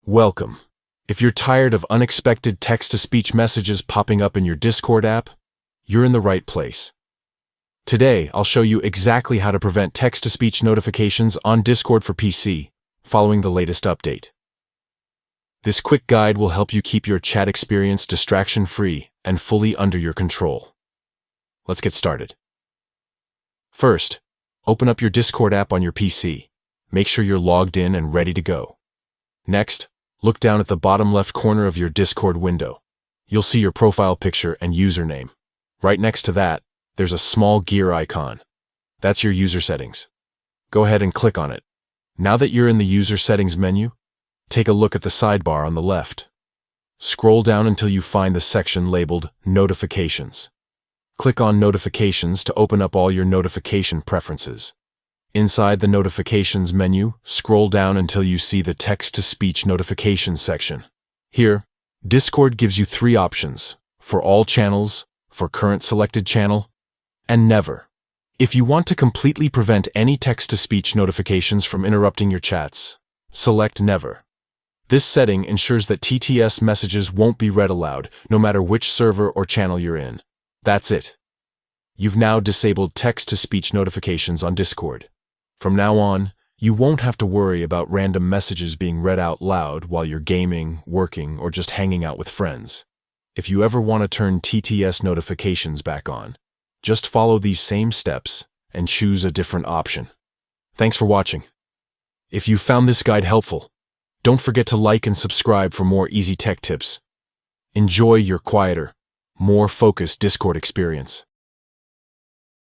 Welcome. If you're tired of unexpected text-to-speech messages popping up in your Discord app, you're in the right place. Today, I'll show you exactly how to prevent text-to-speech notifications on Discord for PC, following the latest update. This quick guide will help you keep your chat experience distraction-free and fully under your control. Let's get started. First, open up your Discord app on your PC. Make sure you're logged in and ready to go. Next, look down at the bottom left corner of your Discord window. You'll see your profile picture and username. Right next to that, there's a small gear icon. That's your user settings. Go ahead and click on it. Now that you're in the user settings menu, take a look at the sidebar on the left. Scroll down until you find the section labeled Notifications. Click on Notifications to open up all your notification preferences. Inside the Notifications menu, scroll down until you see the Text-to-Speech Notifications section. Here, Discord gives you three options: for all channels, for current selected channel, and never. If you want to completely prevent any text-to-speech notifications from interrupting your chats, select Never. This setting ensures that TTS messages won't be read aloud, no matter which server or channel you're in. That's it. You've now disabled text-to-speech notifications on Discord. From now on, you won't have to worry about random messages being read out loud while you're gaming, working, or just hanging out with friends. If you ever want to turn TTS notifications back on, just follow these same steps and choose a different option. Thanks for watching. If you found this guide helpful, don't forget to like and subscribe for more easy tech tips. Enjoy your quieter, more focused Discord experience.